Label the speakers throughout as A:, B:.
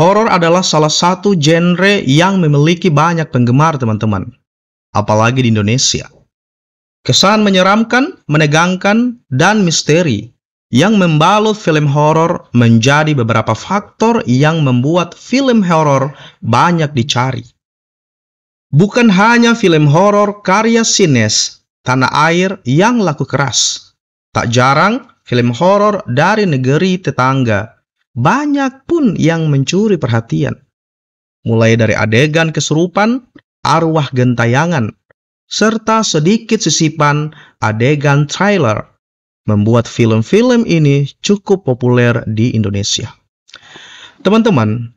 A: Horor adalah salah satu genre yang memiliki banyak penggemar, teman-teman. Apalagi di Indonesia. Kesan menyeramkan, menegangkan, dan misteri yang membalut film horor menjadi beberapa faktor yang membuat film horor banyak dicari. Bukan hanya film horor karya sines tanah air yang laku keras. Tak jarang film horor dari negeri tetangga banyak pun yang mencuri perhatian. Mulai dari adegan kesurupan, arwah gentayangan, serta sedikit sisipan adegan trailer, membuat film-film ini cukup populer di Indonesia. Teman-teman,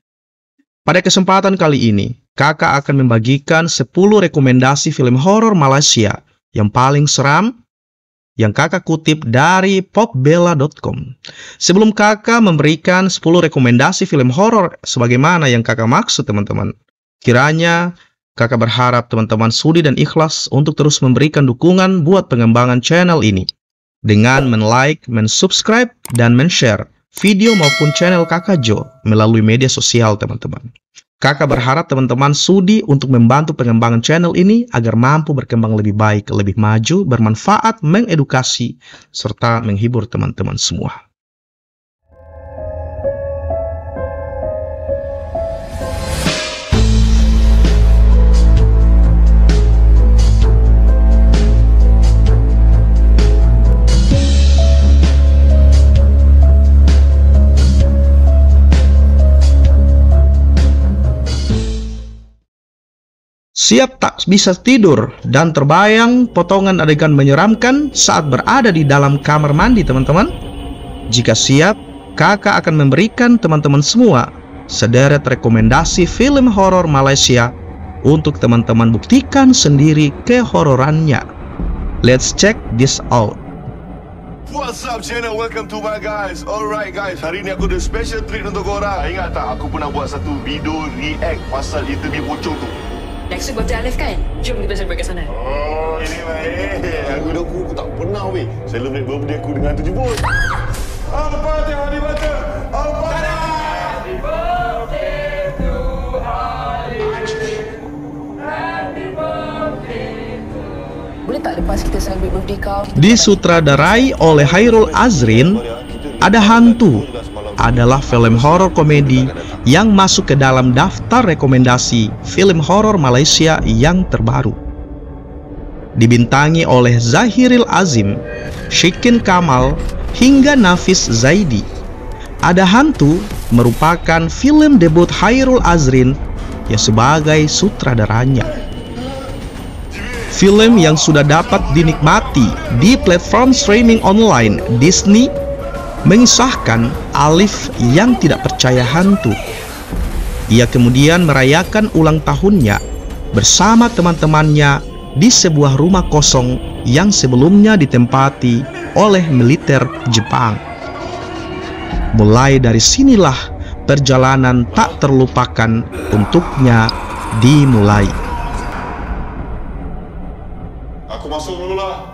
A: pada kesempatan kali ini, kakak akan membagikan 10 rekomendasi film horor Malaysia yang paling seram, yang kakak kutip dari popbella.com. Sebelum kakak memberikan 10 rekomendasi film horor sebagaimana yang kakak maksud, teman-teman, kiranya kakak berharap teman-teman sudi dan ikhlas untuk terus memberikan dukungan buat pengembangan channel ini dengan men-like, men-subscribe, dan men-share video maupun channel kakak Jo melalui media sosial, teman-teman. Kakak berharap teman-teman sudi untuk membantu pengembangan channel ini agar mampu berkembang lebih baik, lebih maju, bermanfaat, mengedukasi, serta menghibur teman-teman semua. Siap tak bisa tidur dan terbayang potongan adegan menyeramkan saat berada di dalam kamar mandi, teman-teman? Jika siap, kakak akan memberikan teman-teman semua sederet rekomendasi film horor Malaysia untuk teman-teman buktikan sendiri kehororannya. Let's check this out.
B: What's up channel, welcome to my guys. Alright guys, hari ni aku ada special treat untuk korang. Ingat tak, aku pernah buat satu video react pasal interview pocong tu.
C: Next week birthday Alif kan? Jom kita celebrate kat sana.
B: Oh, ini baik. Aku tak pernah weh celebrate birthday aku dengan 7 volt. Al-Fatihah, Happy birthday. Al-Fatihah. Happy birthday to Ali. Happy birthday to...
C: Boleh tak lepas kita celebrate birthday kau?
A: Disutradarai oleh Hairul Azrin, Ada Hantu adalah film horor komedi yang masuk ke dalam daftar rekomendasi film horor Malaysia yang terbaru. Dibintangi oleh Zahiril Azim, Shikin Kamal, hingga Nafis Zaidi. Ada Hantu merupakan film debut Hairul Azrin yang sebagai sutradaranya. Film yang sudah dapat dinikmati di platform streaming online Disney mengisahkan Alif yang tidak percaya hantu. Ia kemudian merayakan ulang tahunnya bersama teman-temannya di sebuah rumah kosong yang sebelumnya ditempati oleh militer Jepang. Mulai dari sinilah perjalanan tak terlupakan untuknya dimulai.
B: Aku masuk dulu lah.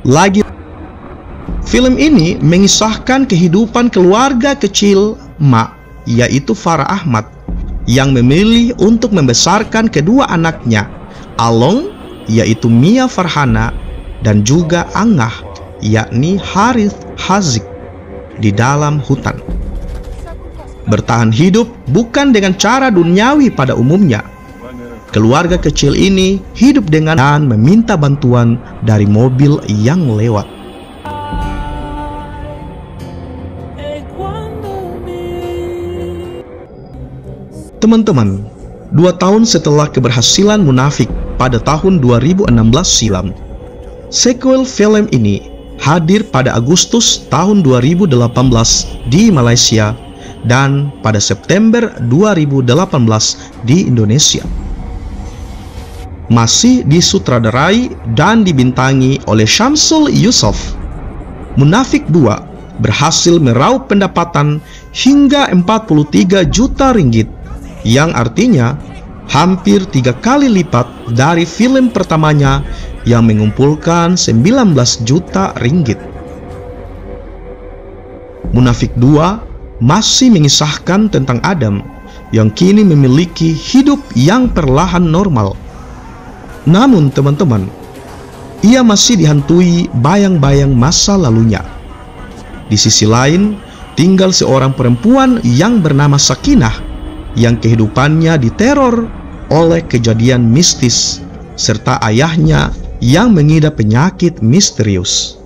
A: Lagi, film ini mengisahkan kehidupan keluarga kecil Mak, yaitu Farah Ahmad, yang memilih untuk membesarkan kedua anaknya, Along, yaitu Mia Farhana, dan juga Angah, yakni Harith Haziq, di dalam hutan. Bertahan hidup bukan dengan cara duniawi pada umumnya. Keluarga kecil ini hidup dengan dan meminta bantuan dari mobil yang lewat. Teman-teman, 2 tahun setelah keberhasilan Munafik pada tahun 2016 silam, sequel film ini hadir pada Agustus tahun 2018 di Malaysia dan pada September 2018 di Indonesia. Masih disutradarai dan dibintangi oleh Syamsul Yusof, Munafik 2 berhasil meraup pendapatan hingga 43 juta ringgit, yang artinya hampir 3 kali lipat dari film pertamanya yang mengumpulkan 19 juta ringgit. Munafik 2 masih mengisahkan tentang Adam yang kini memiliki hidup yang perlahan normal. Namun teman-teman, ia masih dihantui bayang-bayang masa lalunya. Di sisi lain, tinggal seorang perempuan yang bernama Sakinah yang kehidupannya diteror oleh kejadian mistis serta ayahnya yang mengidap penyakit misterius.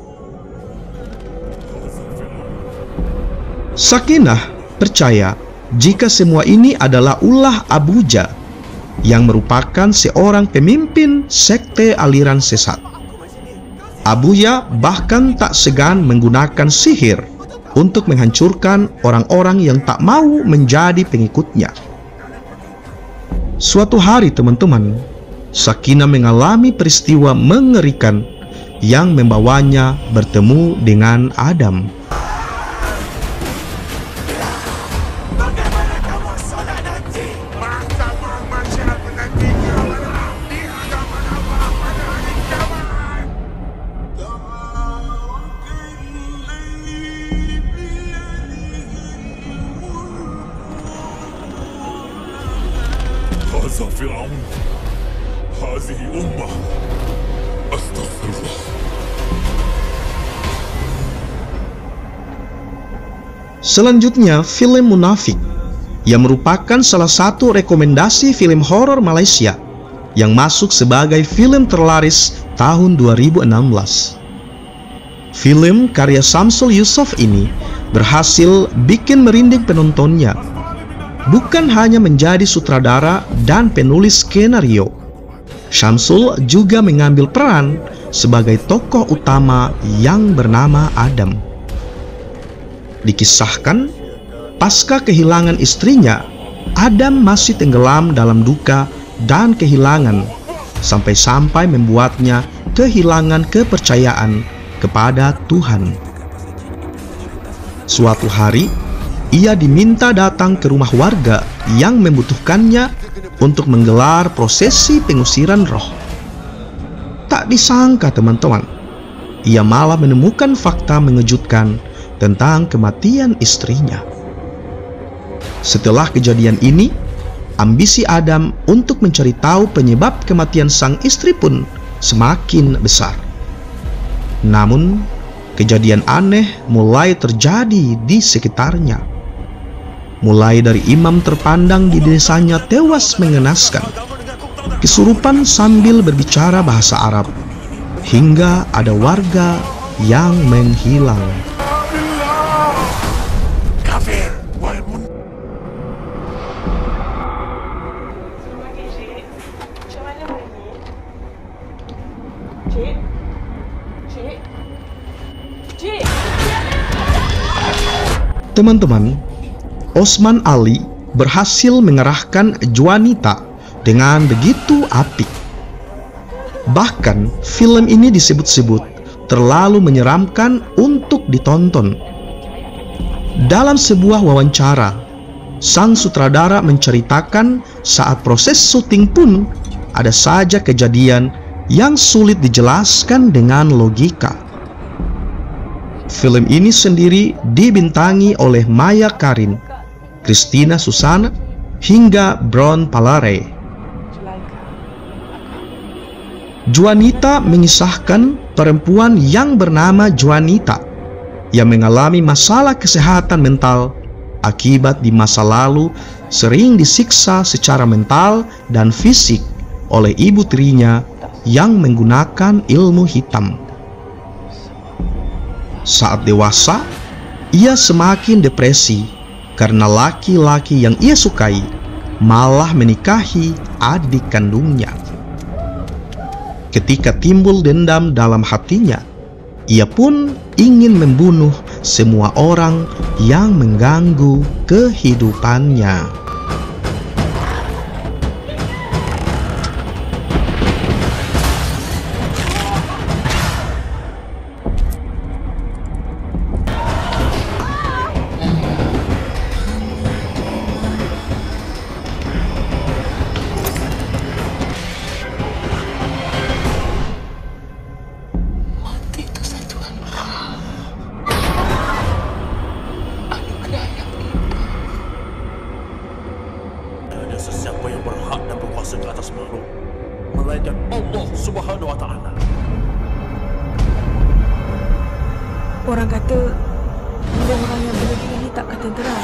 A: Sakinah percaya jika semua ini adalah ulah Abuja yang merupakan seorang pemimpin sekte aliran sesat. Abuja bahkan tak segan menggunakan sihir untuk menghancurkan orang-orang yang tak mau menjadi pengikutnya. Suatu hari teman-teman, Sakinah mengalami peristiwa mengerikan yang membawanya bertemu dengan Adam.
B: هذا فرعون هذه أمة أستغفر الله.
A: Selanjutnya, film Munafik yang merupakan salah satu rekomendasi film horor Malaysia yang masuk sebagai film terlaris tahun 2016. Film karya Samsul Yusof ini berhasil bikin merinding penontonnya. Bukan hanya menjadi sutradara dan penulis skenario, Syamsul juga mengambil peran sebagai tokoh utama yang bernama Adam. Dikisahkan, pasca kehilangan istrinya, Adam masih tenggelam dalam duka dan kehilangan, sampai-sampai membuatnya kehilangan kepercayaan kepada Tuhan. Suatu hari, ia diminta datang ke rumah warga yang membutuhkannya untuk menggelar prosesi pengusiran roh. Tak disangka teman-teman, ia malah menemukan fakta mengejutkan tentang kematian istrinya. Setelah kejadian ini, ambisi Adam untuk mencari tahu penyebab kematian sang istri pun semakin besar. Namun, kejadian aneh mulai terjadi di sekitarnya. Mulai dari imam terpandang di desanya tewas mengenaskan, kesurupan sambil berbicara bahasa Arab, hingga ada warga yang menghilang.
B: Kafir wal mun.
A: Teman-teman, Osman Ali berhasil mengerahkan Juanita dengan begitu apik. Bahkan film ini disebut-sebut terlalu menyeramkan untuk ditonton. Dalam sebuah wawancara, sang sutradara menceritakan saat proses syuting pun ada saja kejadian yang sulit dijelaskan dengan logika. Film ini sendiri dibintangi oleh Maya Karin, Christina Susana, hingga Bron Palare. Juanita mengisahkan perempuan yang bernama Juanita yang mengalami masalah kesehatan mental akibat di masa lalu sering disiksa secara mental dan fisik oleh ibu tirinya yang menggunakan ilmu hitam. Saat dewasa, ia semakin depresi karena laki-laki yang ia sukai malah menikahi adik kandungnya. Ketika timbul dendam dalam hatinya, ia pun ingin membunuh semua orang yang mengganggu kehidupannya.
D: Orang kata benda orang yang berlebih ini takkan tenteram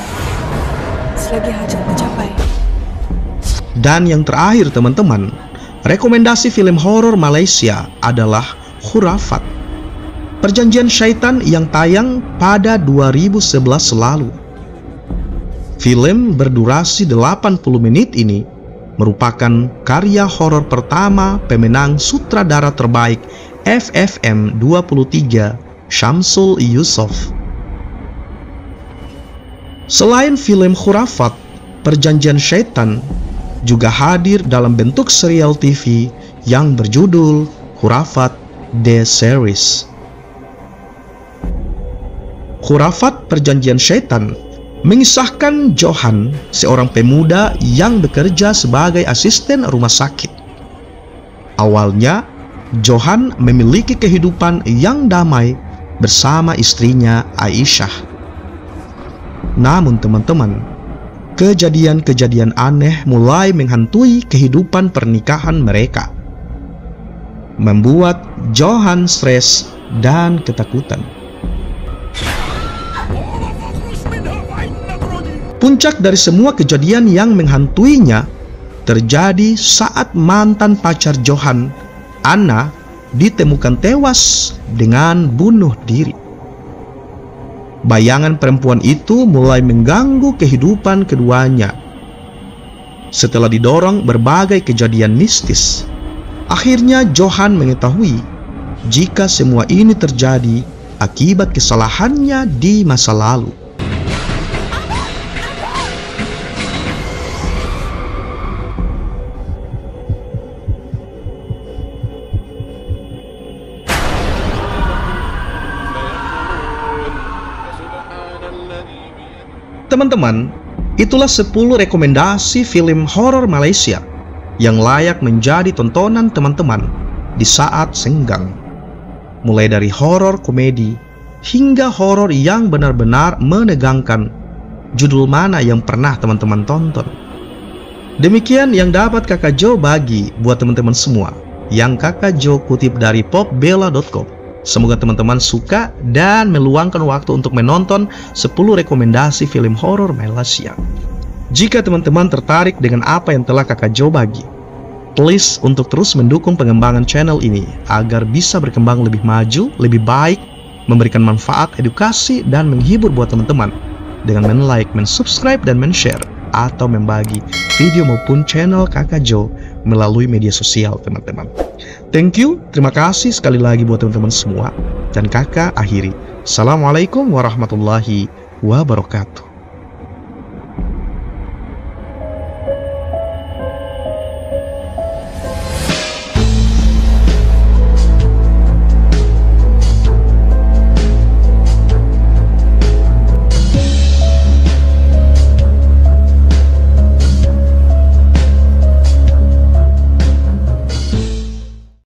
D: selagi hajat tercapai.
A: Dan yang terakhir teman-teman, rekomendasi film horor Malaysia adalah Khurafat, Perjanjian Syaitan yang tayang pada 2011 lalu. Film berdurasi 80 menit ini merupakan karya horor pertama pemenang sutradara terbaik FFM 23 Syamsul Yusof. Selain film Khurafat, Perjanjian Syaitan juga hadir dalam bentuk serial TV yang berjudul Khurafat The Series. Khurafat Perjanjian Syaitan mengisahkan Johan, seorang pemuda yang bekerja sebagai asisten rumah sakit. Awalnya, Johan memiliki kehidupan yang damai bersama istrinya Aisyah. Namun teman-teman, kejadian-kejadian aneh mulai menghantui kehidupan pernikahan mereka, membuat Johan stres dan ketakutan. Puncak dari semua kejadian yang menghantuinya terjadi saat mantan pacar Johan, Anna, ditemukan tewas dengan bunuh diri. Bayangan perempuan itu mulai mengganggu kehidupan keduanya. Setelah didorong berbagai kejadian mistis, akhirnya Johan mengetahui jika semua ini terjadi akibat kesalahannya di masa lalu. Teman-teman, itulah 10 rekomendasi film horor Malaysia yang layak menjadi tontonan teman-teman di saat senggang. Mulai dari horor komedi hingga horor yang benar-benar menegangkan. Judul mana yang pernah teman-teman tonton? Demikian yang dapat Kakak Jo bagi buat teman-teman semua yang Kakak Jo kutip dari popbella.com. Semoga teman-teman suka dan meluangkan waktu untuk menonton 10 rekomendasi film horor Malaysia. Jika teman-teman tertarik dengan apa yang telah Kakak Jo bagi, please untuk terus mendukung pengembangan channel ini agar bisa berkembang lebih maju, lebih baik, memberikan manfaat, edukasi, dan menghibur buat teman-teman dengan men-like, men-subscribe, dan men-share atau membagi video maupun channel Kakak Jo melalui media sosial teman-teman. Thank you, terima kasih sekali lagi buat teman-teman semua. Dan kakak akhiri. Assalamualaikum warahmatullahi wabarakatuh.